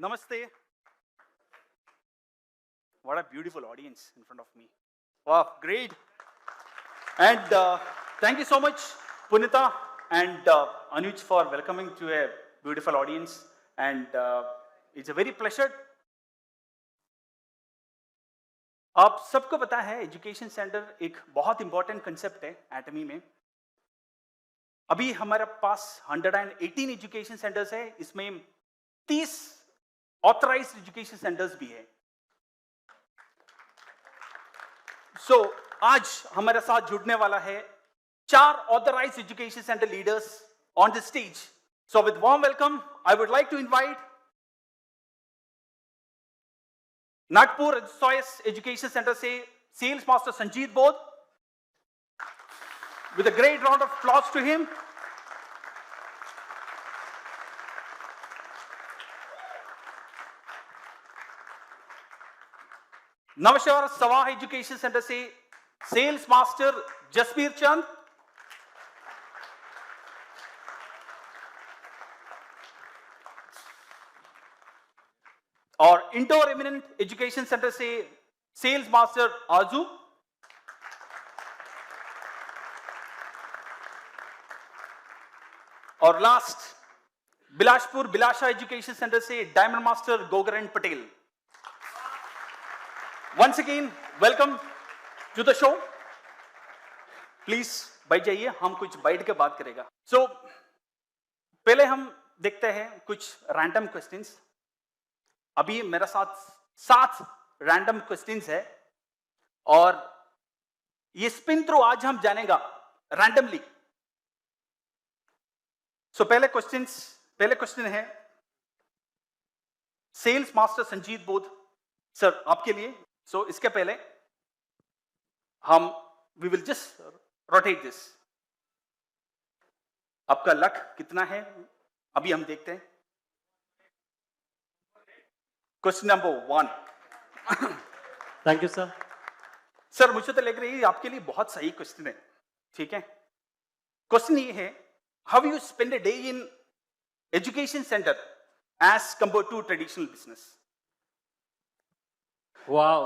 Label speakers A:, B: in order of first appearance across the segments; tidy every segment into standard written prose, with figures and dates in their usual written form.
A: Namaste. What a beautiful audience in front of me. Wow, great. And thank you so much, Punita and Anuj, for welcoming to a beautiful audience. And it's a very pleasure. आप सबको पता है education centre एक बहुत important concept है एटमी में. अभी हमारे पास 118 एजुकेशन सेंटर्स है, इसमें 30 ऑथराइज्ड एजुकेशन सेंटर्स भी है. आज हमारे साथ जुड़ने वाला है 4 authorized education centre leaders on the stage. So with warm welcome I would like to invite Nagpur सॉयस एजुकेशन सेंटर से sales master Sanjeet Bodh. With a great round of applause to him. Nawanshahr सवाह एजुकेशन सेंटर से सेल्स मास्टर जसबीर चंद. और Indore eminent education centre से sales master Aju. और last Bilaspur बिलाशा education centre से diamond master गोगरन Patel. Once again welcome to the show. Please बैठ जाइए, हम कुछ बैठ के बात करेगा. पहले हम देखते हैं कुछ रैंडम क्वेश्चंस. अभी मेरे साथ 7 रैंडम क्वेश्चंस है और ये स्पिन थ्रू आज हम जानेगा रैंडमली. पहले क्वेश्चन है सेल्स मास्टर संजीत बोध सर आपके लिए. इसके पहले हम we will just rotate this. आपका लक कितना है अभी हम देखते हैं. Question number 1.
B: Thank you sir.
A: Sir मुझे तो लग रही है आपके लिए बहुत सही क्वेश्चन है. ठीक है, क्वेश्चन ये है, how you spend a day in education center as compared to traditional business?
B: Wow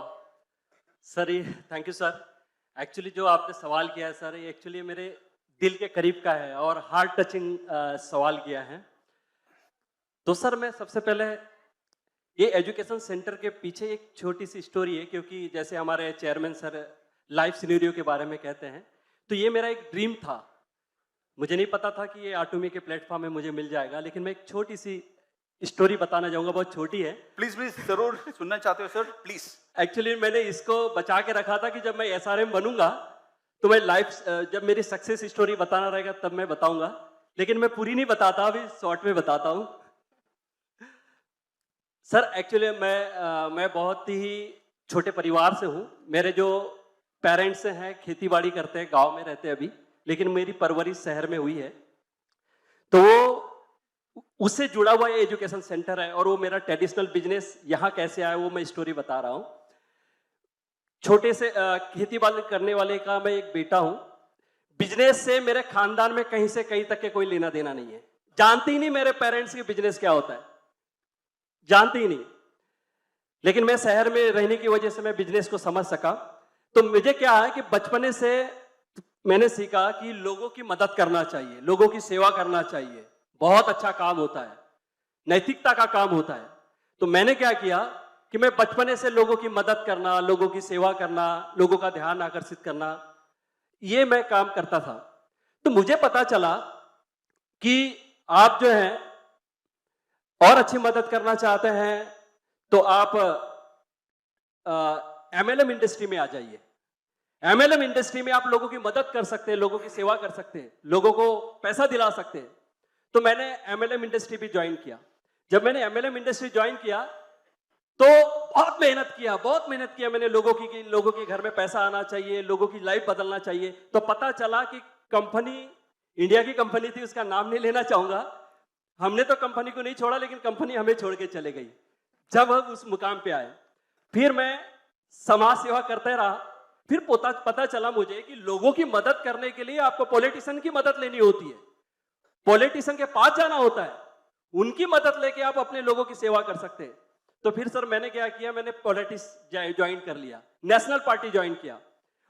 B: sir, ये थैंक यू सर. एक्चुअली जो आपने सवाल किया है सर, ये एक्चुअली मेरे दिल के करीब का है और हार्ट टचिंग सवाल किया है. तो सर मैं सबसे पहले ये एजुकेशन सेंटर के पीछे एक छोटी सी स्टोरी है, क्योंकि जैसे हमारे चेयरमैन सर लाइफ सिनेरियो के बारे में कहते हैं, तो ये मेरा एक ड्रीम था. मुझे नहीं पता था कि ये आटोमी के प्लेटफॉर्म में मुझे मिल जाएगा, लेकिन मैं एक छोटी सी स्टोरी बताना चाहूंगा, बहुत छोटी है.
A: प्लीज जरूर सुनना चाहते हो सर, प्लीज.
B: एक्चुअली मैंने इसको बचा के रखा था कि जब मैं एसआरएम बनूंगा तो मैं जब मेरी सक्सेस स्टोरी बताना रहेगा तब मैं बताऊंगा, लेकिन मैं पूरी नहीं बताता, अभी शॉर्ट में बताता हूं. सर एक्चुअली मैं बहुत ही छोटे परिवार से हूं. मेरे जो पेरेंट्स हैं खेतीबाड़ी करते हैं, गांव में रहते हैं अभी, लेकिन मेरी परवरिश शहर में हुई है. तो वो उससे जुड़ा हुआ ये एजुकेशन सेंटर है और वो मेरा ट्रेडिशनल बिजनेस यहाँ कैसे आया वो मैं स्टोरी बता रहा हूँ. छोटे से खेती बाड़ी करने वाले का मैं एक बेटा हूँ. बिजनेस से मेरे खानदान में कहीं से कहीं तक के कोई लेना देना नहीं है. जानते ही नहीं मेरे पेरेंट्स के बिजनेस क्या होता है, जानते ही नहीं. लेकिन मैं शहर में रहने की वजह से मैं बिजनेस को समझ सका. तो मुझे क्या है कि बचपने से मैंने सीखा कि लोगों की मदद करना चाहिए, लोगों की सेवा करना चाहिए. बहुत अच्छा काम होता है, नैतिकता का काम होता है. तो मैंने क्या किया कि मैं बचपने से लोगों की मदद करना, लोगों की सेवा करना, लोगों का ध्यान आकर्षित करना, ये मैं काम करता था. तो मुझे पता चला कि आप जो है और अच्छी मदद करना चाहते हैं तो आप MLM इंडस्ट्री में आ जाइए. MLM इंडस्ट्री में आप लोगों की मदद कर सकते हैं, लोगों की सेवा कर सकते हैं, लोगों को पैसा दिला सकते हैं. तो मैंने MLM इंडस्ट्री भी ज्वाइन किया. जब मैंने MLM इंडस्ट्री ज्वाइन किया तो बहुत मेहनत किया मैंने लोगों के घर में पैसा आना चाहिए, लोगों की लाइफ बदलना चाहिए. तो पता चला कि कंपनी इंडिया की कंपनी थी, उसका नाम नहीं लेना चाहूंगा. हमने तो कंपनी को नहीं छोड़ा, लेकिन कंपनी हमें छोड़ के चले गई. जब हम उस मुकाम पे आए, फिर मैं समाज सेवा करते रहा. फिर पता चला मुझे कि लोगों की मदद करने के लिए आपको पॉलिटिशियन की मदद लेनी होती है, पॉलिटिशियन के पास जाना होता है, उनकी मदद लेके आप अपने लोगों की सेवा कर सकते हैं। तो फिर सर मैंने क्या किया, मैंने पॉलिटिक्स ज्वाइन कर लिया, नेशनल पार्टी ज्वाइन किया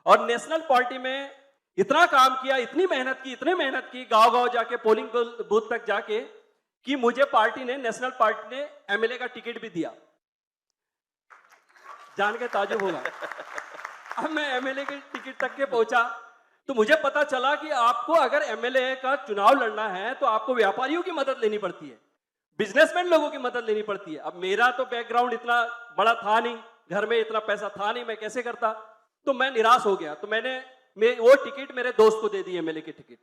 B: और नेशनल पार्टी में इतना काम किया, इतनी मेहनत की गांव-गांव जाके पोलिंग बूथ तक जाके कि मुझे पार्टी ने, नेशनल पार्टी ने एमएलए का टिकट भी दिया। जान के ताजुब होगा। अब मैं एमएलए के टिकट तक के पहुंचा तो मुझे पता चला कि आपको अगर एमएलए का चुनाव लड़ना है तो आपको व्यापारियों की मदद लेनी पड़ती है, बिजनेसमैन लोगों की मदद लेनी पड़ती है। अब मेरा तो बैकग्राउंड इतना बड़ा था नहीं, घर में इतना पैसा था नहीं, मैं कैसे करता। तो मैं निराश हो गया। तो मैंने वो टिकट मेरे दोस्त को दे दी, एमएलए की टिकट।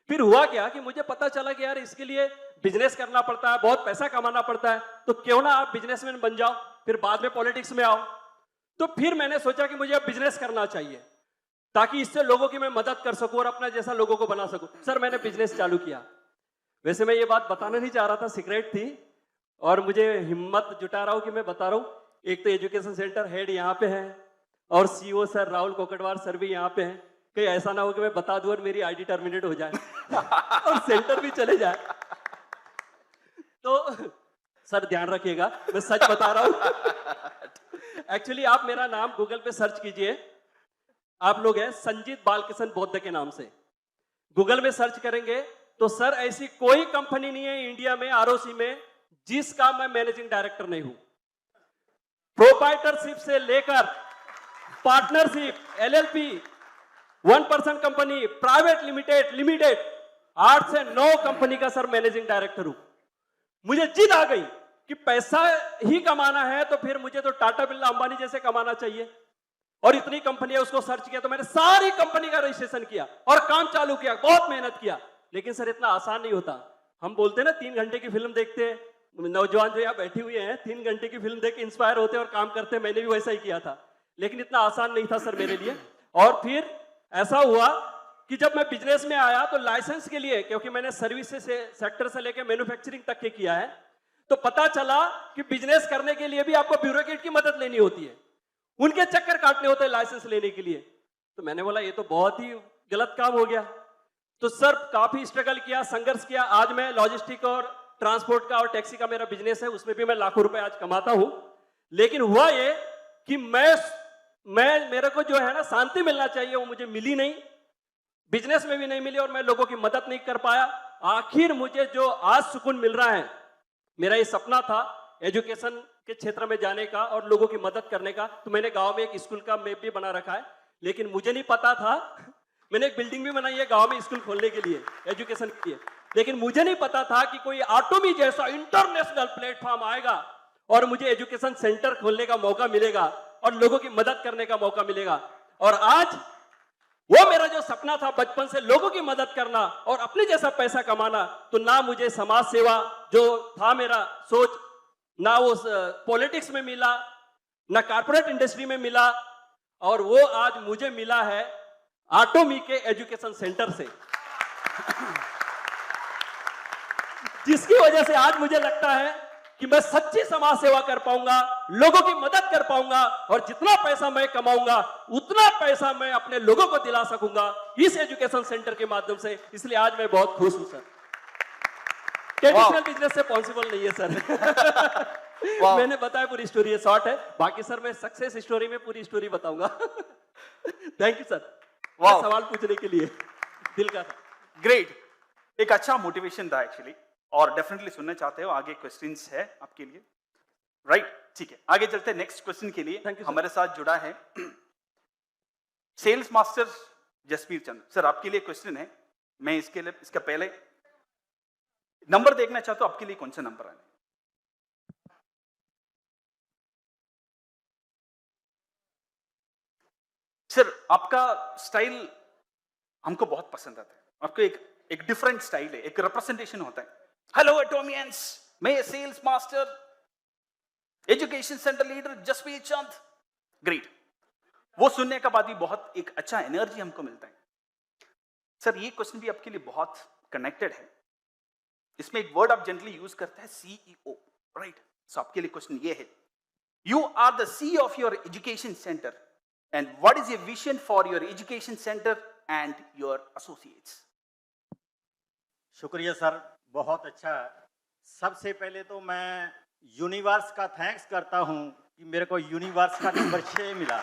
B: फिर हुआ क्या कि मुझे पता चला कि यार इसके लिए बिजनेस करना पड़ता है, बहुत पैसा कमाना पड़ता है, तो क्यों ना आप बिजनेसमैन बन जाओ, फिर बाद में पॉलिटिक्स में आओ। तो फिर मैंने सोचा कि मुझे अब बिजनेस करना चाहिए ताकि इससे लोगों की मैं मदद कर सकूं और अपना जैसा लोगों को बना सकूं। सर मैंने बिजनेस चालू किया। वैसे मैं ये बात बताना नहीं चाह रहा था, सीक्रेट थी, और मुझे हिम्मत जुटा रहा हूं कि मैं बता रहा हूं। एक तो एजुकेशन सेंटर हेड यहाँ पे है और सीईओ सर राहुल कोकटवार सर भी यहाँ पे हैं। कहीं ऐसा ना हो कि मैं बता दूं और मेरी आईडी टर्मिनेट हो जाए और सेंटर भी चले जाए। तो सर ध्यान रखिएगा, मैं सच बता रहा हूं। एक्चुअली आप मेरा नाम गूगल पे सर्च कीजिए, आप लोग हैं संजीत बालकिशन बौद्ध के नाम से, गूगल में सर्च करेंगे तो सर ऐसी कोई कंपनी नहीं है इंडिया में, आरओसी में, जिसका मैं मैनेजिंग डायरेक्टर नहीं हूं। प्रोप्राइटरशिप से लेकर partnership, LLP, 1% company, private limited 8 से 9 कंपनी का सर मैनेजिंग डायरेक्टर हूं। मुझे जिद आ गई कि पैसा ही कमाना है तो फिर मुझे तो टाटा बिरला अंबानी जैसे कमाना चाहिए। और इतनी कंपनी है, उसको सर्च किया तो मैंने सारी कंपनी का रजिस्ट्रेशन किया और काम चालू किया, बहुत मेहनत किया। लेकिन सर इतना आसान नहीं होता। हम बोलते हैं ना 3 घंटे की फिल्म देखते हैं, नौजवान जो यहाँ बैठे हुए हैं 3 घंटे की फिल्म देख के इंस्पायर होते हैं और काम करते हैं। मैंने भी वैसा ही किया था, लेकिन इतना आसान नहीं था सर मेरे लिए। और फिर ऐसा हुआ कि जब मैं बिजनेस में आया तो लाइसेंस के लिए, क्योंकि मैंने सर्विस सेक्टर से लेकर मैन्युफैक्चरिंग तक के किया है, तो पता चला कि बिजनेस करने के लिए भी आपको ब्यूरोक्रेट की मदद लेनी होती है, उनके चक्कर काटने होते हैं लाइसेंस लेने के लिए। तो मैंने बोला ये तो बहुत ही गलत काम हो गया। तो सर काफी स्ट्रगल किया, संघर्ष किया। आज मैं लॉजिस्टिक और ट्रांसपोर्ट का और टैक्सी का मेरा बिजनेस है, उसमें भी मैं लाखों रुपए आज कमाता हूं। लेकिन हुआ ये कि मेरे को जो है ना शांति मिलना चाहिए, वो मुझे मिली नहीं, बिजनेस में भी नहीं मिली और मैं लोगों की मदद नहीं कर पाया। आखिर मुझे जो आज सुकून मिल रहा है, मेरा ये सपना था एजुकेशन के क्षेत्र में जाने का और लोगों की मदद करने का। तो मैंने गांव में एक स्कूल का मैप भी बना रखा है, लेकिन मुझे नहीं पता था, मैंने एक बिल्डिंग भी बनाई है गांव में स्कूल खोलने के लिए, एजुकेशन के लिए, लेकिन मुझे नहीं पता था कि कोई ऑटोमी जैसा इंटरनेशनल प्लेटफॉर्म आएगा और मुझे एजुकेशन सेंटर खोलने का मौका मिलेगा और लोगों की मदद करने का मौका मिलेगा। और आज वो मेरा जो सपना था बचपन से, लोगों की मदद करना और अपने जैसा पैसा कमाना, तो ना मुझे समाज सेवा जो था मेरा सोच, ना वो पॉलिटिक्स में मिला, ना कॉर्पोरेट इंडस्ट्री में मिला, और वो आज मुझे मिला है ऑटोमी के एजुकेशन सेंटर से, जिसकी वजह से आज मुझे लगता है कि मैं सच्ची समाज सेवा कर पाऊंगा, लोगों की मदद कर पाऊंगा, और जितना पैसा मैं कमाऊंगा उतना पैसा मैं अपने लोगों को दिला सकूंगा इस एजुकेशन सेंटर के माध्यम से। इसलिए आज मैं बहुत खुश हूं सर। ट्रेडिशनल बिजनेस से पॉसिबल नहीं है सर। मैंने बताया पूरी स्टोरी शॉर्ट है, बाकी सर मैं सक्सेस स्टोरी में पूरी स्टोरी बताऊंगा। थैंक यू सर सवाल पूछने के लिए, दिल का था।
A: ग्रेट, एक अच्छा मोटिवेशन था एक्चुअली, और डेफिनेटली सुनना चाहते हो। आगे क्वेश्चंस है आपके लिए, राइट? ठीक है, आगे चलते हैं नेक्स्ट क्वेश्चन के लिए। हमारे साथ जुड़ा है सेल्स मास्टर जसबीर चंद्र सर। आपके लिए क्वेश्चन है, मैं इसका पहले नंबर देखना चाहता हूं, आपके लिए कौन सा नंबर आने? सर आपका स्टाइल हमको बहुत पसंद आता है, आपको एक डिफरेंट स्टाइल है, एक रिप्रेजेंटेशन होता है। हेलो एटोमियंस, मैं sales master education centre leader Jasbir Chand. Great, वो सुनने के बाद भी बहुत एक अच्छा एनर्जी हमको मिलता है। सर ये क्वेश्चन भी आपके लिए बहुत कनेक्टेड है, इसमें एक वर्ड आप जनरली यूज करते हैं सीईओ, राइट? सो आपके लिए क्वेश्चन ये है, you are the C of your education centre and what is your vision for your education centre and your associates?
C: शुक्रिया सर, बहुत अच्छा सबसे पहले तो मैं यूनिवर्स का थैंक्स करता हूं कि मेरे को यूनिवर्स का नंबर 6 मिला।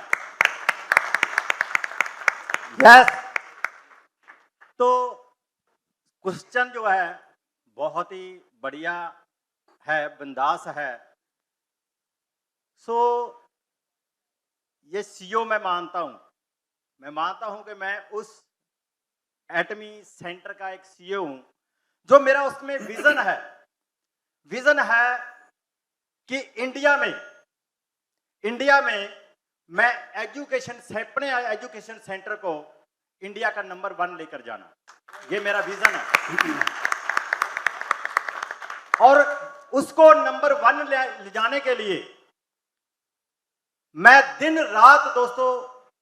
C: यस। तो क्वेश्चन जो है बहुत ही बढ़िया है, बिंदास है। सो ये सीओ मैं मानता हूं कि मैं उस एटमी सेंटर का एक सीईओ हूं, जो मेरा उसमें विजन है कि इंडिया में मैं अपने एजुकेशन सेंटर को इंडिया का नंबर 1 लेकर जाना, ये मेरा विजन है। और उसको नंबर 1 ले जाने के लिए मैं दिन रात दोस्तों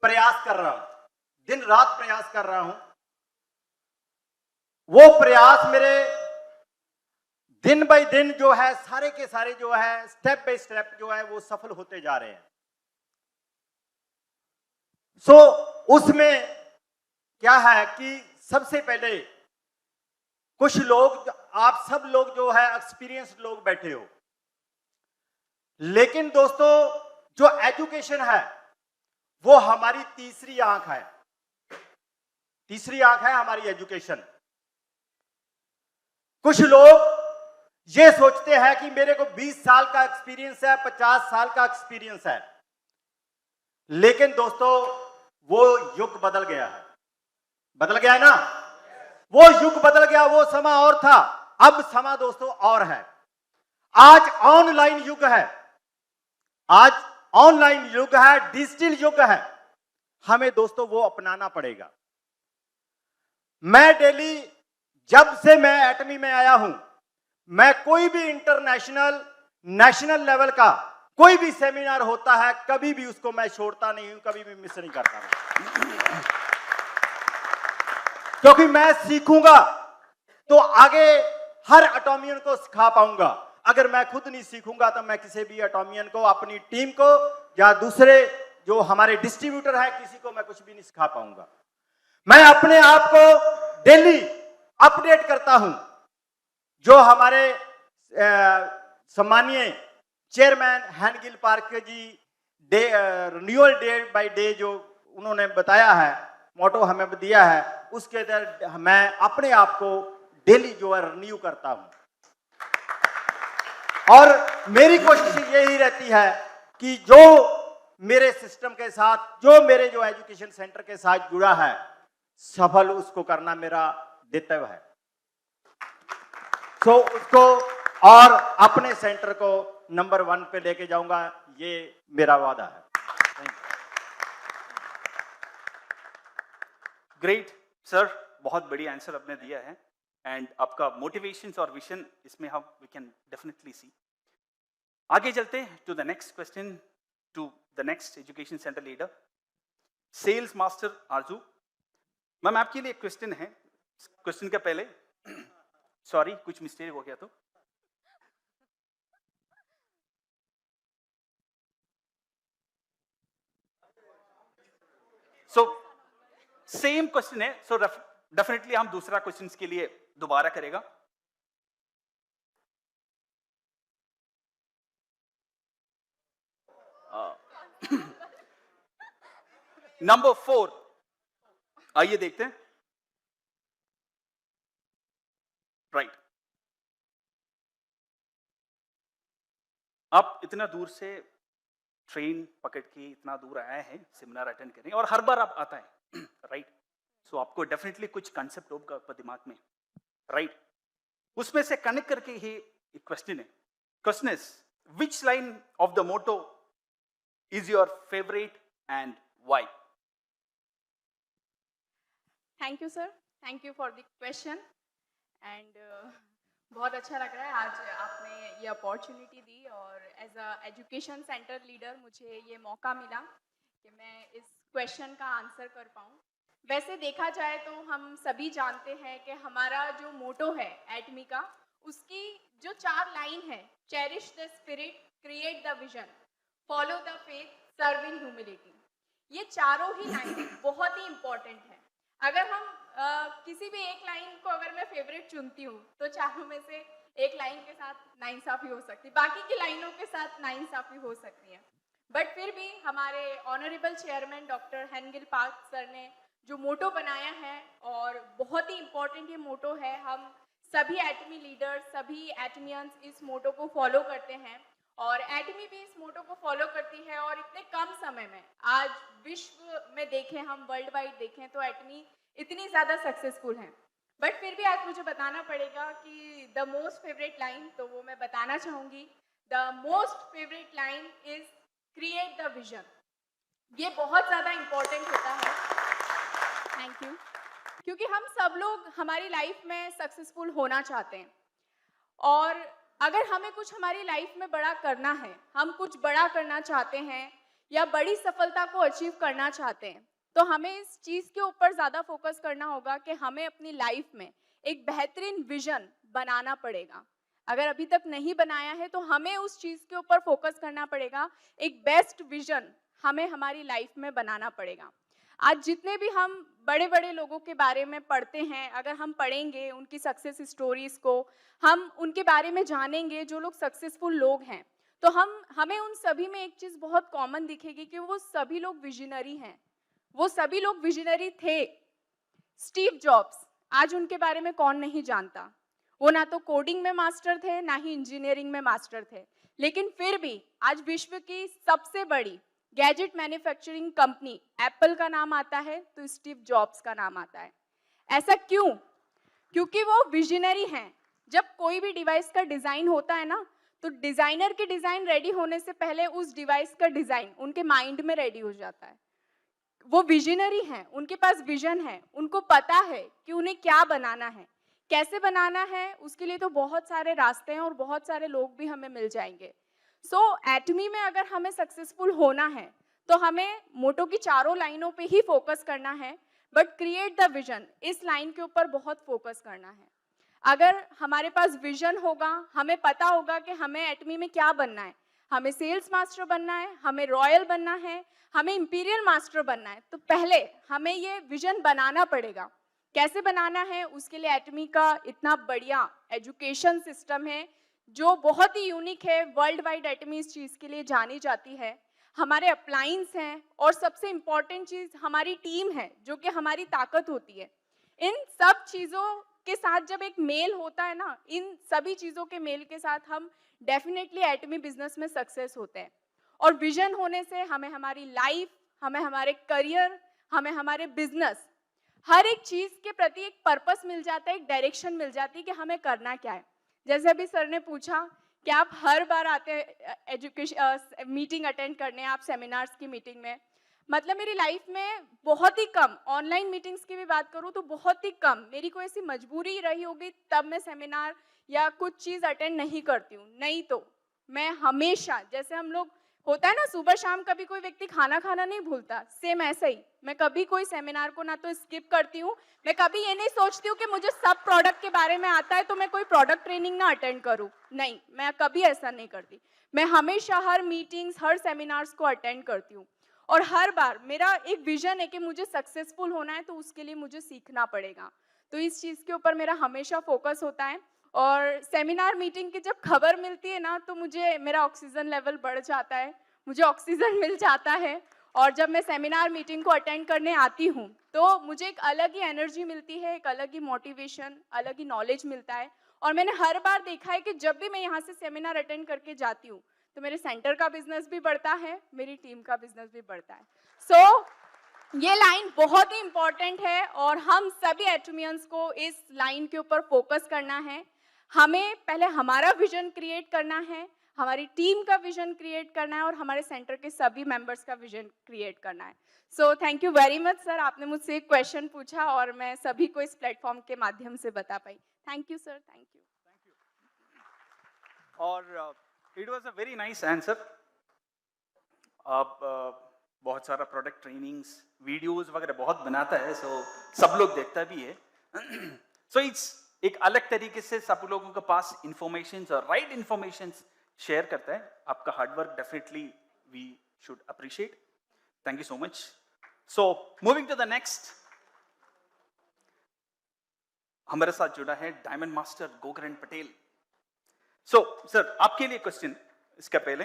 C: प्रयास कर रहा हूं। वो प्रयास मेरे दिन बाय दिन जो है सारे के सारे जो है स्टेप बाय स्टेप जो है वो सफल होते जा रहे हैं। सो उसमें क्या है कि सबसे पहले कुछ लोग, आप सब लोग जो है एक्सपीरियंस्ड लोग बैठे हो, लेकिन दोस्तों जो एजुकेशन है वो हमारी तीसरी आंख है हमारी एजुकेशन। कुछ लोग ये सोचते हैं कि मेरे को 20 साल का एक्सपीरियंस है, 50 साल का एक्सपीरियंस है, लेकिन दोस्तों वो युग बदल गया है ना। वो युग बदल गया, वो समा और था, अब समा दोस्तों और है। आज ऑनलाइन युग है, डिजिटल युग है। हमें दोस्तों वो अपनाना पड़ेगा। मैं डेली, जब से मैं एटमी में आया हूं, मैं कोई भी इंटरनेशनल, नेशनल लेवल का कोई भी सेमिनार होता है, कभी भी उसको मैं छोड़ता नहीं हूं, कभी भी मिस नहीं करता हूं। क्योंकि मैं सीखूंगा तो आगे हर एटॉमियन को सिखा पाऊंगा। अगर मैं खुद नहीं सीखूंगा तो मैं किसी भी एटॉमियन को, अपनी टीम को या दूसरे जो हमारे डिस्ट्रीब्यूटर है, किसी को मैं कुछ भी नहीं सिखा पाऊंगा। मैं अपने आप को डेली अपडेट करता हूं। जो हमारे सम्मानीय chairman Hangil Park ji renewal day by day जो उन्होंने बताया है, मोटो हमें दिया है, उसके तहत मैं अपने आप को डेली जो है रिन्यू करता हूं। और मेरी कोशिश यही रहती है कि जो मेरे सिस्टम के साथ, जो मेरे जो एजुकेशन सेंटर के साथ जुड़ा है, सफल उसको करना मेरा दायित्व है। तो उसको और अपने सेंटर को नंबर 1 पे लेके जाऊंगा, ये मेरा वादा है।
A: ग्रेट सर, बहुत बढ़िया आंसर आपने दिया है एंड आपका मोटिवेशंस और विजन इसमें हम वी कैन डेफिनेटली सी। आगे चलते to the next question, to the next education centre leader, sales master Arzoo ma'am. आपके लिए एक क्वेश्चन है। क्वेश्चन के पहले सॉरी कुछ मिस्टेक हो गया तो सेम क्वेश्चन है। सो डेफिनेटली हम दूसरा क्वेश्चन के लिए दोबारा करेगा। नंबर 4 आइए देखते हैं। राइट, आप इतना दूर से ट्रेन पकड़ के इतना दूर आए हैं सेमिनार अटेंड करने, और हर बार आप आता है राइट। सो आपको डेफिनेटली कुछ कंसेप्ट होगा आपके दिमाग में, राइट। उसमें से कनेक्ट करके ही एक क्वेश्चन है। Question is, which line of the motto is your favourite and why?
D: Thank you sir, thank you for the question and बहुत अच्छा लग रहा है आज आपने ये अपॉर्चुनिटी दी, और as a education centre leader मुझे ये मौका मिला कि मैं इस क्वेश्चन का आंसर कर पाऊँ। वैसे देखा जाए तो हम सभी जानते हैं कि हमारा जो मोटो है एटमी का, उसकी जो 4 लाइन है, cherish the spirit, create the vision, follow the faith, serve in humility, ये चारों ही लाइन बहुत ही इम्पोर्टेंट है। अगर हम किसी भी एक लाइन को अगर मैं फेवरेट चुनती हूँ तो चारों में से एक लाइन के साथ नाइंसाफी हो सकती है, बाकी की लाइनों के साथ नाइंसाफी हो सकती है, बट फिर भी हमारे honourable chairman doctor Hangil Park sir ने जो मोटो बनाया है, और बहुत ही इम्पोर्टेंट ये मोटो है, हम सभी एटमी लीडर्स, सभी एटमियंस इस मोटो को फॉलो करते हैं और एटमी भी इस मोटो को फॉलो करती है। और इतने कम समय में आज विश्व में देखें, हम वर्ल्ड वाइड देखें तो एटमी इतनी ज़्यादा सक्सेसफुल है। बट फिर भी आज मुझे बताना पड़ेगा कि द मोस्ट फेवरेट लाइन, तो वो मैं बताना चाहूँगी। The most favourite line is create the vision. ये बहुत ज़्यादा इम्पोर्टेंट होता है। Thank you. क्योंकि हम सब लोग हमारी लाइफ में सक्सेसफुल होना चाहते हैं, और अगर हमें कुछ हमारी लाइफ में बड़ा करना है, हम कुछ बड़ा करना चाहते हैं या बड़ी सफलता को अचीव करना चाहते हैं, तो हमें इस चीज़ के ऊपर ज़्यादा फोकस करना होगा कि हमें अपनी लाइफ में एक बेहतरीन विजन बनाना पड़ेगा। अगर अभी तक नहीं बनाया है तो हमें उस चीज़ के ऊपर फोकस करना पड़ेगा। एक बेस्ट विजन हमें हमारी लाइफ में बनाना पड़ेगा। आज जितने भी हम बड़े बड़े लोगों के बारे में पढ़ते हैं, अगर हम पढ़ेंगे उनकी सक्सेस स्टोरीज़ को, हम उनके बारे में जानेंगे, जो लोग सक्सेसफुल लोग हैं, तो हमें उन सभी में एक चीज़ बहुत कॉमन दिखेगी कि वो सभी लोग विजनरी हैं, वो सभी लोग विजनरी थे। स्टीव जॉब्स, आज उनके बारे में कौन नहीं जानता। वो ना तो कोडिंग में मास्टर थे, ना ही इंजीनियरिंग में मास्टर थे, लेकिन फिर भी आज विश्व की सबसे बड़ी गैजेट मैन्युफैक्चरिंग कंपनी एप्पल का नाम आता है तो स्टीव जॉब्स का नाम आता है। ऐसा क्यों? क्योंकि वो विजनरी हैं। जब कोई भी डिवाइस का डिज़ाइन होता है ना, तो डिज़ाइनर की डिज़ाइन रेडी होने से पहले उस डिवाइस का डिज़ाइन उनके माइंड में रेडी हो जाता है। वो विजनरी हैं, उनके पास विजन है, उनको पता है कि उन्हें क्या बनाना है, कैसे बनाना है। उसके लिए तो बहुत सारे रास्ते हैं और बहुत सारे लोग भी हमें मिल जाएंगे। सो एटमी में अगर हमें सक्सेसफुल होना है तो हमें मोटो की चारों लाइनों पे ही फोकस करना है, बट क्रिएट द विजन, इस लाइन के ऊपर बहुत फोकस करना है। अगर हमारे पास विजन होगा, हमें पता होगा कि हमें एटमी में क्या बनना है, हमें सेल्स मास्टर बनना है, हमें रॉयल बनना है, हमें इंपीरियल मास्टर बनना है, तो पहले हमें ये विजन बनाना पड़ेगा। कैसे बनाना है? उसके लिए एटमी का इतना बढ़िया एजुकेशन सिस्टम है जो बहुत ही यूनिक है। वर्ल्ड वाइड एटमी इस चीज़ के लिए जानी जाती है। हमारे अप्लायंस हैं, और सबसे इम्पॉर्टेंट चीज़ हमारी टीम है, जो कि हमारी ताकत होती है। इन सब चीज़ों के साथ जब एक मेल होता है ना, इन सभी चीज़ों के मेल के साथ हम डेफिनेटली एटमी बिजनेस में सक्सेस होते हैं। और विजन होने से हमें हमारी लाइफ, हमें हमारे करियर, हमें हमारे बिजनेस, हर एक चीज़ के प्रति एक पर्पस मिल जाता है, एक डायरेक्शन मिल जाती है कि हमें करना क्या है। जैसे अभी सर ने पूछा कि आप हर बार आते हैं एजुकेशन मीटिंग अटेंड करने, आप सेमिनार्स की मीटिंग में, मतलब मेरी लाइफ में बहुत ही कम, ऑनलाइन मीटिंग्स की भी बात करूँ तो बहुत ही कम, मेरी कोई ऐसी मजबूरी रही होगी तब मैं सेमिनार या कुछ चीज़ अटेंड नहीं करती हूँ। नहीं तो मैं हमेशा, जैसे हम लोग होता है ना सुबह शाम कभी कोई व्यक्ति खाना खाना नहीं भूलता, सेम ऐसा ही मैं कभी कोई सेमिनार को ना तो स्किप करती हूँ, मैं कभी ये नहीं सोचती हूँ कि मुझे सब प्रोडक्ट के बारे में आता है तो मैं कोई प्रोडक्ट ट्रेनिंग ना अटेंड करूँ। नहीं, मैं कभी ऐसा नहीं करती। मैं हमेशा हर मीटिंग्स, हर सेमिनार्स को अटेंड करती हूँ, और हर बार मेरा एक विजन है कि मुझे सक्सेसफुल होना है तो उसके लिए मुझे सीखना पड़ेगा। तो इस चीज़ के ऊपर मेरा हमेशा फोकस होता है। और सेमिनार मीटिंग की जब खबर मिलती है ना, तो मुझे मेरा ऑक्सीजन लेवल बढ़ जाता है, मुझे ऑक्सीजन मिल जाता है। और जब मैं सेमिनार मीटिंग को अटेंड करने आती हूँ तो मुझे एक अलग ही एनर्जी मिलती है, एक अलग ही मोटिवेशन, अलग ही नॉलेज मिलता है। और मैंने हर बार देखा है कि जब भी मैं यहाँ से सेमिनार अटेंड करके जाती हूँ तो मेरे सेंटर का बिजनेस भी बढ़ता है, मेरी टीम का बिजनेस भी बढ़ता है। सो ये लाइन बहुत ही इंपॉर्टेंट है और हम सभी एटमियंस को इस लाइन के ऊपर फोकस करना है। हमें पहले हमारा विजन क्रिएट करना है, हमारी टीम का विजन क्रिएट करना है और हमारे सेंटर के सभी मेंबर्स का विजन क्रिएट करना है। So thank you very much sir, आपने मुझसे एक क्वेश्चन पूछा और मैं सभी को इस प्लेटफॉर्म के माध्यम से बता पाई। Thank you sir, thank you.
A: और it was a very nice answer. आप बहुत सारा प्रोडक्ट ट्रेनिंग्स, वीडियोस वगैरह बहुत बनाता है, सो सब लोग देखता भी है। सो इट्स एक अलग तरीके से सब लोगों के पास इंफॉर्मेशन और राइट इंफॉर्मेशन शेयर करता है। आपका hard work definitely we should appreciate. Thank you so much. So moving to the next, हमारे साथ जुड़ा है diamond master Gokaran Patel. So sir आपके लिए क्वेश्चन, इसका पहले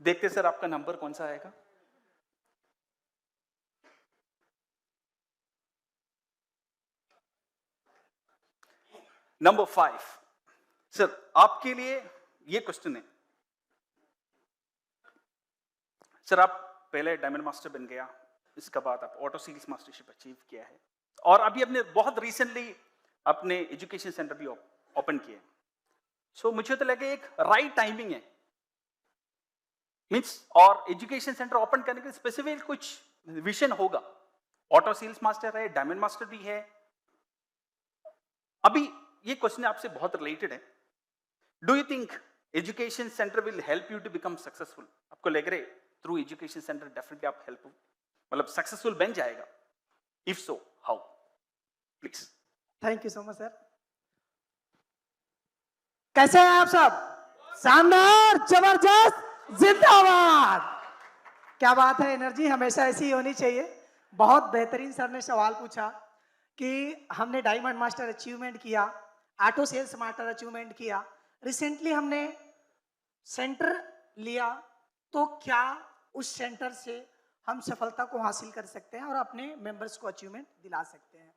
A: देखते सर आपका नंबर कौन सा आएगा। नंबर 5 सर आपके लिए ये क्वेश्चन है। सर आप पहले डायमंड मास्टर बन गया, इसके बाद आप ऑटो सेल्स मास्टरशिप अचीव किया है, और अभी अपने बहुत रिसेंटली अपने एजुकेशन सेंटर भी ओपन किए। सो मुझे तो लगे एक राइट टाइमिंग है, मीन्स और एजुकेशन सेंटर ओपन करने के स्पेसिफिक कुछ विजन होगा। ऑटो सेल्स मास्टर है, डायमंड मास्टर भी है। अभी ये क्वेश्चन आपसे बहुत रिलेटेड है। Do you think education centre will help you to become successful? आपको लग रहा है थ्रू एजुकेशन सेंटर डेफिनेटली आप हेल्प मतलब सक्सेसफुल बन जाएगा? If so how? Please.
E: Thank you so much sir. कैसे हैं आप सब? शानदार, जबरदस्त, जिंदाबाद। क्या बात है, एनर्जी हमेशा ऐसी ही होनी चाहिए। बहुत बेहतरीन सर ने सवाल पूछा कि हमने डायमंड मास्टर अचीवमेंट किया, ऑटो सेल्स मास्टर अचीवमेंट किया, रिसेंटली हमने सेंटर लिया, तो क्या उस सेंटर से हम सफलता को हासिल कर सकते हैं और अपने मेंबर्स को अचीवमेंट दिला सकते हैं?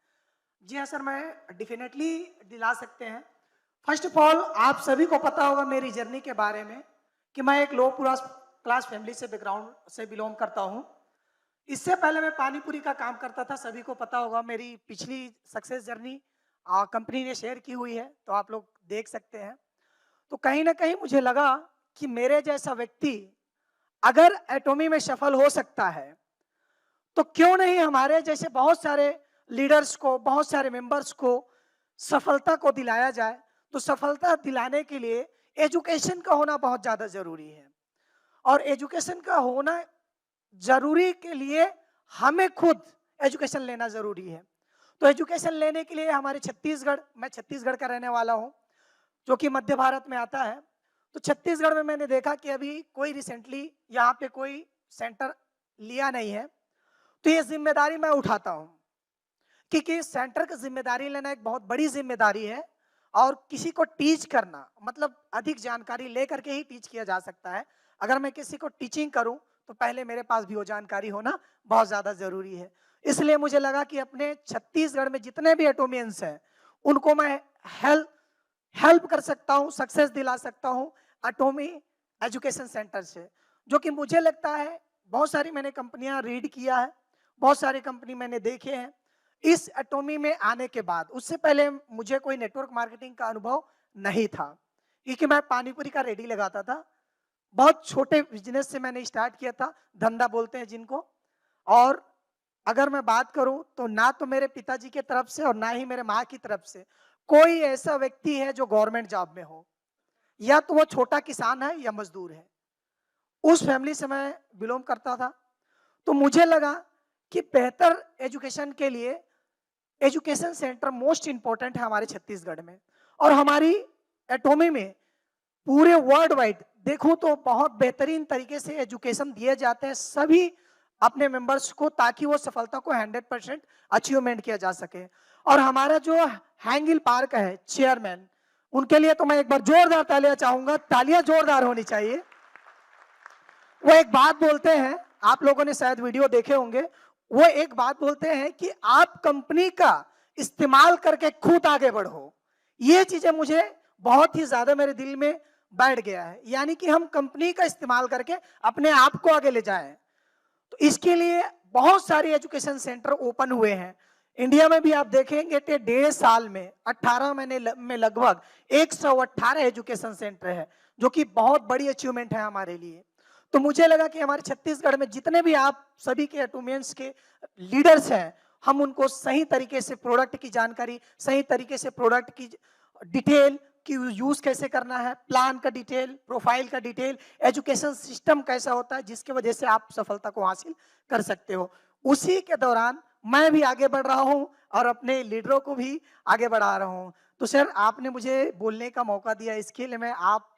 E: जी हाँ सर, मैं डेफिनेटली दिला सकते हैं। फर्स्ट ऑफ ऑल आप सभी को पता होगा मेरी जर्नी के बारे में कि मैं एक लो क्लास फैमिली से बैकग्राउंड से बिलोंग करता हूँ। इससे पहले मैं पानीपुरी का काम करता था, सभी को पता होगा मेरी पिछली सक्सेस जर्नी कंपनी ने शेयर की हुई है, तो आप लोग देख सकते हैं। तो कहीं ना कहीं मुझे लगा कि मेरे जैसा व्यक्ति अगर एटॉमी में सफल हो सकता है तो क्यों नहीं हमारे जैसे बहुत सारे लीडर्स को, बहुत सारे मेंबर्स को सफलता को दिलाया जाए। तो सफलता दिलाने के लिए एजुकेशन का होना बहुत ज़्यादा ज़रूरी है, और एजुकेशन का होना ज़रूरी के लिए हमें खुद एजुकेशन लेना ज़रूरी है। तो एजुकेशन लेने के लिए हमारे छत्तीसगढ़, मैं छत्तीसगढ़ का रहने वाला हूँ जो कि मध्य भारत में आता है, तो छत्तीसगढ़ में मैंने देखा कि अभी कोई रिसेंटली यहाँ पे कोई सेंटर लिया नहीं है। तो ये जिम्मेदारी मैं उठाता हूँ, क्योंकि सेंटर की जिम्मेदारी लेना एक बहुत बड़ी जिम्मेदारी है, और किसी को टीच करना मतलब अधिक जानकारी लेकर के ही टीच किया जा सकता है। अगर मैं किसी को टीचिंग करूं तो पहले मेरे पास भी वो जानकारी होना बहुत ज़्यादा ज़रूरी है। इसलिए मुझे लगा कि अपने छत्तीसगढ़ में जितने भी एटोमियंस हैं उनको मैं हेल्प कर सकता हूं, सक्सेस दिला सकता हूं एटोमी एजुकेशन सेंटर से, जो कि मुझे लगता है बहुत सारी मैंने कंपनियां रीड किया है, बहुत सारी कंपनी मैंने देखे हैं। इस एटोमी में आने के बाद, उससे पहले मुझे कोई नेटवर्क मार्केटिंग का अनुभव नहीं था, क्योंकि मैं पानीपुरी का रेडी लगाता था। बहुत छोटे बिजनेस से मैंने स्टार्ट किया था, धंधा बोलते हैं जिनको। और अगर मैं बात करूं तो ना तो मेरे पिताजी की तरफ से और ना ही मेरे माँ की तरफ से कोई ऐसा व्यक्ति है जो गवर्नमेंट जॉब में हो, या तो वो छोटा किसान है या मजदूर है। उस फैमिली से मैं बिलोंग करता था। तो मुझे लगा कि बेहतर एजुकेशन के लिए एजुकेशन सेंटर मोस्ट इंपॉर्टेंट है हमारे छत्तीसगढ़ में, और हमारी एटोमी में पूरे वर्ल्ड वाइड देखूं तो बहुत बेहतरीन तरीके से एजुकेशन दिए जाते हैं सभी अपने मेंबर्स को, ताकि वो सफलता को 100% अचीवमेंट किया जा सके। और हमारा जो हैंगिल पार्क है चेयरमैन, उनके लिए तो मैं एक बार जोरदार तालियां चाहूंगा, तालियां जोरदार होनी चाहिए। वो एक बात बोलते हैं, आप लोगों ने शायद वीडियो देखे होंगे, वो एक बात बोलते हैं कि आप कंपनी का इस्तेमाल करके खुद आगे बढ़ो। ये चीजें मुझे बहुत ही ज्यादा मेरे दिल में बैठ गया है, यानी कि हम कंपनी का इस्तेमाल करके अपने आप को आगे ले जाएं। तो इसके लिए बहुत सारे एजुकेशन सेंटर ओपन हुए हैं इंडिया में भी। आप देखेंगे कि 1.5 साल में 18 महीने में लगभग 118 एजुकेशन सेंटर है, जो कि बहुत बड़ी अचीवमेंट है हमारे लिए। तो मुझे लगा कि हमारे छत्तीसगढ़ में जितने भी आप सभी के एटोमियंस के लीडर्स हैं, हम उनको सही तरीके से प्रोडक्ट की जानकारी, सही तरीके से प्रोडक्ट की डिटेल कि यूज कैसे करना है, प्लान का डिटेल, प्रोफाइल का डिटेल, एजुकेशन सिस्टम कैसा होता है जिसकी वजह से आप सफलता को हासिल कर सकते हो। उसी के दौरान मैं भी आगे बढ़ रहा हूं और अपने लीडरों को भी आगे बढ़ा रहा हूं। तो सर आपने मुझे बोलने का मौका दिया, इसके लिए मैं आप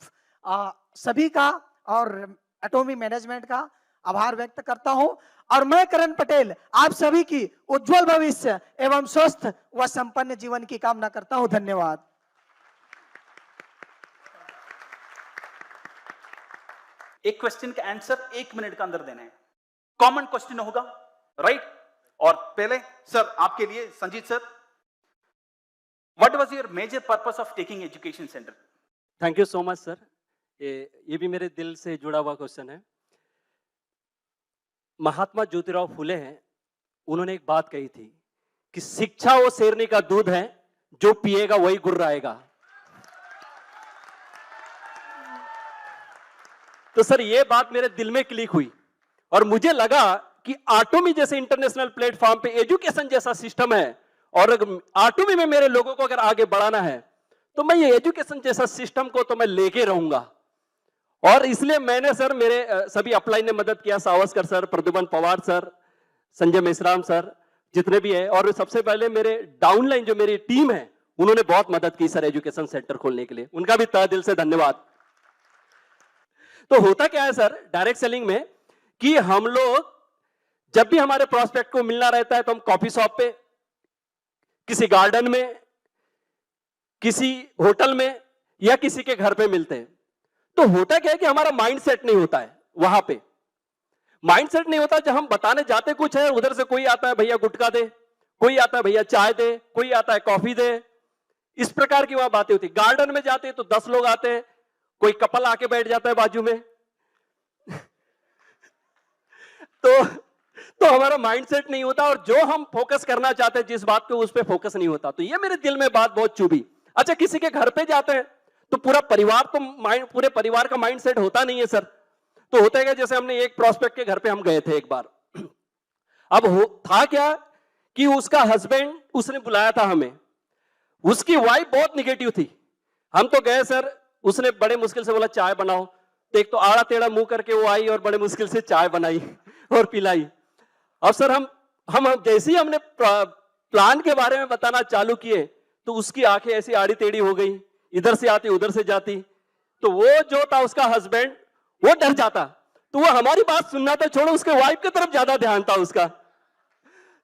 E: सभी का और एटोमी मैनेजमेंट का आभार व्यक्त करता हूं। और मैं करण पटेल आप सभी की उज्जवल भविष्य एवं स्वस्थ व संपन्न जीवन की कामना करता हूं। धन्यवाद।
A: एक क्वेश्चन का आंसर 1 मिनट के अंदर देना है, कॉमन क्वेश्चन होगा, राइट? और पहले सर आपके लिए, Sanjeet sir, what was your major purpose of taking education centre?
B: Thank you so much sir. ये भी मेरे दिल से जुड़ा हुआ क्वेश्चन है। महात्मा ज्योतिराव फुले हैं, उन्होंने एक बात कही थी कि शिक्षा वो शेरनी का दूध है, जो पिएगा वही गुर्राएगा। तो सर ये बात मेरे दिल में क्लिक हुई और मुझे लगा कि आटोमी जैसे इंटरनेशनल प्लेटफॉर्म पे एजुकेशन जैसा सिस्टम है और आटोमी में मेरे लोगों को अगर आगे बढ़ाना है तो मैं ये एजुकेशन जैसा सिस्टम को तो मैं लेके रहूंगा। और इसलिए मैंने सर, मेरे सभी अपलाइन ने मदद किया, Savaskar sir, Pradyuman Pawar sir, Sanjay Meshram sir, जितने भी है, और सबसे पहले मेरे डाउनलाइन जो मेरी टीम है उन्होंने बहुत मदद की सर एजुकेशन सेंटर खोलने के लिए, उनका भी तहे दिल से धन्यवाद। तो होता क्या है सर डायरेक्ट सेलिंग में कि हम लोग जब भी हमारे प्रोस्पेक्ट को मिलना रहता है तो हम कॉफी शॉप पे, किसी गार्डन में, किसी होटल में या किसी के घर पे मिलते हैं। तो होता क्या है कि हमारा माइंड सेट नहीं होता है, वहां पे माइंड सेट नहीं होता। जब हम बताने जाते कुछ है, उधर से कोई आता है भैया गुटखा दे, कोई आता है भैया चाय दे, कोई आता है कॉफी दे, इस प्रकार की वहां बातें होती। गार्डन में जाते हैं तो 10 लोग आते हैं, कोई कपल आके बैठ जाता है बाजू में। तो हमारा माइंडसेट नहीं होता और जो हम फोकस करना चाहते हैं जिस बात पे, उस पे फोकस नहीं होता। तो ये मेरे दिल में बात बहुत चुभी। अच्छा, किसी के घर पे जाते हैं तो पूरा परिवार तो पूरे परिवार का माइंडसेट होता नहीं है सर। तो होता है जैसे हमने एक प्रोस्पेक्ट के घर पे हम गए थे एक बार। अब था क्या कि उसका हस्बैंड, उसने बुलाया था हमें, उसकी वाइफ बहुत निगेटिव थी। हम तो गए सर, उसने बड़े मुश्किल से बोला चाय बनाओ, तो एक तो आड़ा टेढ़ा मुंह करके वो आई और बड़े मुश्किल से चाय बनाई और पिलाई। अब सर हम जैसे ही हमने प्लान के बारे में बताना चालू किए तो उसकी आंखें ऐसी आड़ी टेढ़ी हो गई, इधर से आती उधर से जाती। तो वो जो था उसका हस्बैंड, वो डर जाता, तो वो हमारी बात सुनना तो छोड़ो, उसके वाइफ की तरफ ज्यादा ध्यान था उसका।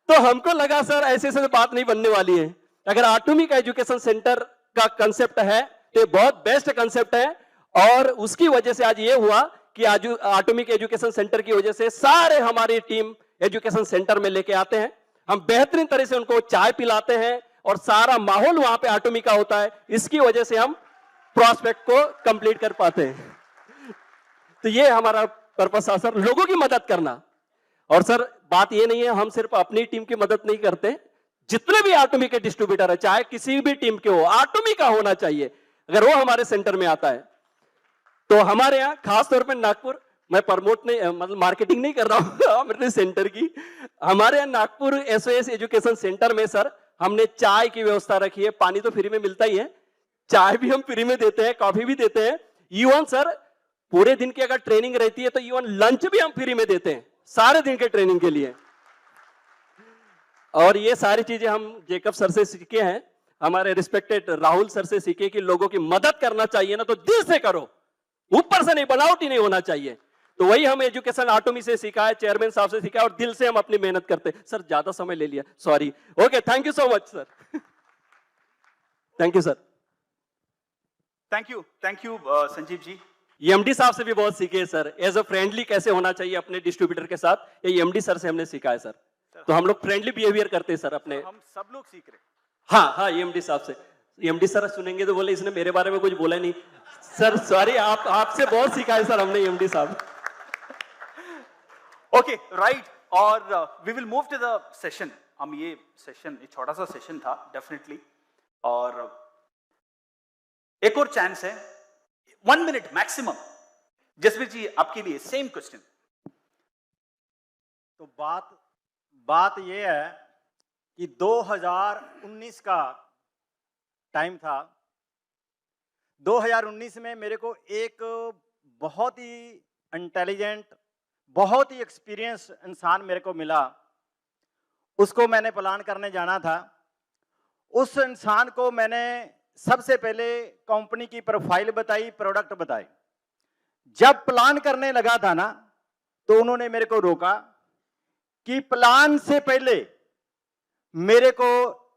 B: तो हमको लगा सर ऐसे से बात नहीं बनने वाली है। अगर आटोमी का एजुकेशन सेंटर का कंसेप्ट है तो ये बहुत बेस्ट कंसेप्ट है। और उसकी वजह से आज ये हुआ कि आज आटोमी के एजुकेशन सेंटर की वजह से सारे हमारी टीम एजुकेशन सेंटर में लेके आते हैं, हम बेहतरीन तरह से उनको चाय पिलाते हैं और सारा माहौल वहां पे आटोमी का होता है। इसकी वजह से हम प्रोस्पेक्ट को कंप्लीट कर पाते हैं। तो ये हमारा पर्पस है सर, लोगों की मदद करना। और सर बात ये नहीं है हम सिर्फ अपनी टीम की मदद नहीं करते, जितने भी आटोमी के डिस्ट्रीब्यूटर है, चाहे किसी भी टीम के हो, आटोमी का होना चाहिए। अगर वो हमारे सेंटर में आता है तो हमारे यहाँ खासतौर पर नागपुर, मैं प्रमोट नहीं, मतलब मार्केटिंग नहीं कर रहा हूँ अपने सेंटर की, हमारे यहाँ नागपुर एसओएस एजुकेशन सेंटर में सर हमने चाय की व्यवस्था रखी है। पानी तो फ्री में मिलता ही है, चाय भी हम फ्री में देते हैं, कॉफी भी देते हैं। इवन सर पूरे दिन की अगर ट्रेनिंग रहती है तो इवन लंच भी हम फ्री में देते हैं सारे दिन के ट्रेनिंग के लिए। और ये सारी चीजें हम जेकब सर से सीखे हैं, हमारे रिस्पेक्टेड राहुल सर से सीखे कि लोगों की मदद करना चाहिए ना तो दिल से करो, ऊपर से नहीं, बनावटी नहीं होना चाहिए। तो वही हम एजुकेशन आटोमी से सीखा है, चेयरमैन साहब से सीखा है, और दिल से हम अपनी मेहनत करते हैं। सर ज्यादा समय ले लिया, sorry. Okay, thank you so much sir. Thank you sir.
A: Thank you Sanjeev ji.
B: MD साहब से भी बहुत सीखे हैं सर, एज अ फ्रेंडली कैसे होना चाहिए अपने डिस्ट्रीब्यूटर के साथ, ये एमडी सर से हमने सीखा है सर। तो हम लोग फ्रेंडली बिहेवियर करते हैं सर अपने,
A: हम सब लोग सीख रहे।
B: हाँ, एमडी साहब से। एमडी सर सुनेंगे तो बोले इसने मेरे बारे में कुछ बोला नहीं। सर सॉरी, आपसे बहुत सीखा है सर हमने एमडी साहब।
A: Okay, right. और we will move to the session. हम ये सेशन, ये छोटा सा सेशन था डेफिनेटली, और एक और चांस है, 1 मिनट मैक्सिमम। जसवीर जी आपके लिए सेम क्वेश्चन।
C: तो बात ये है कि 2019 का टाइम था। 2019 में मेरे को एक बहुत ही इंटेलिजेंट, बहुत ही एक्सपीरियंस इंसान मेरे को मिला। उसको मैंने प्लान करने जाना था। उस इंसान को मैंने सबसे पहले कंपनी की प्रोफाइल बताई, प्रोडक्ट बताए। जब प्लान करने लगा था ना तो उन्होंने मेरे को रोका कि प्लान से पहले मेरे को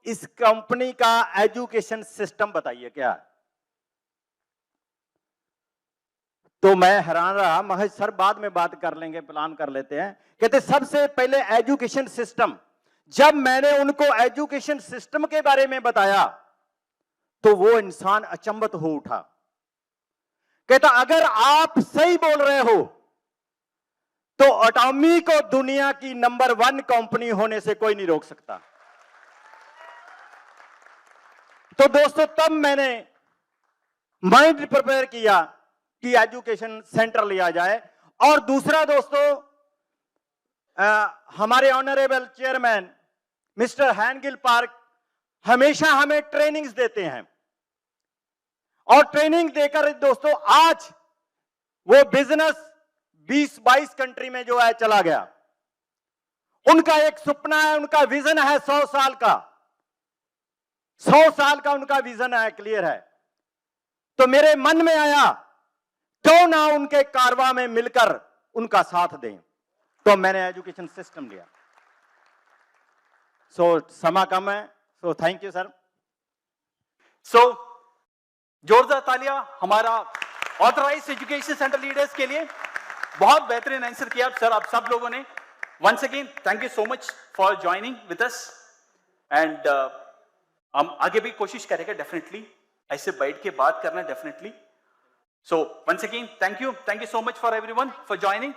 C: इस कंपनी का एजुकेशन सिस्टम बताइए क्या है। तो मैं हैरान रहा, महेश सर बाद में बात कर लेंगे, प्लान कर लेते हैं। कहते सबसे पहले एजुकेशन सिस्टम। जब मैंने उनको एजुकेशन सिस्टम के बारे में बताया तो वो इंसान अचंभित हो उठा। कहता अगर आप सही बोल रहे हो तो एटॉमी को दुनिया की नंबर 1 कंपनी होने से कोई नहीं रोक सकता। तो दोस्तों तब मैंने माइंड प्रिपेयर किया कि एजुकेशन सेंटर लिया जाए। और दूसरा दोस्तों, हमारे ऑनरेबल चेयरमैन मिस्टर हैनगिल पार्क हमेशा हमें ट्रेनिंग्स देते हैं, और ट्रेनिंग देकर दोस्तों आज वो बिजनेस 20-22 कंट्री में जो है चला गया। उनका एक सपना है, उनका विजन है 100 साल का, 100 साल का उनका विजन है, क्लियर है। तो मेरे मन में आया क्यों ना उनके कारवां में मिलकर उनका साथ दें, तो मैंने एजुकेशन सिस्टम लिया। सो समा कम है, सो थैंक यू सर।
A: सो जोरदार तालियां हमारा ऑथराइज्ड एजुकेशन सेंटर लीडर्स के लिए। बहुत बेहतरीन आंसर किया सर आप सब लोगों ने। Once again thank you so much for joining with us, and हम आगे भी कोशिश करेंगे डेफिनेटली ऐसे बैठ के बात करना definitely. So once again thank you so much for everyone for joining.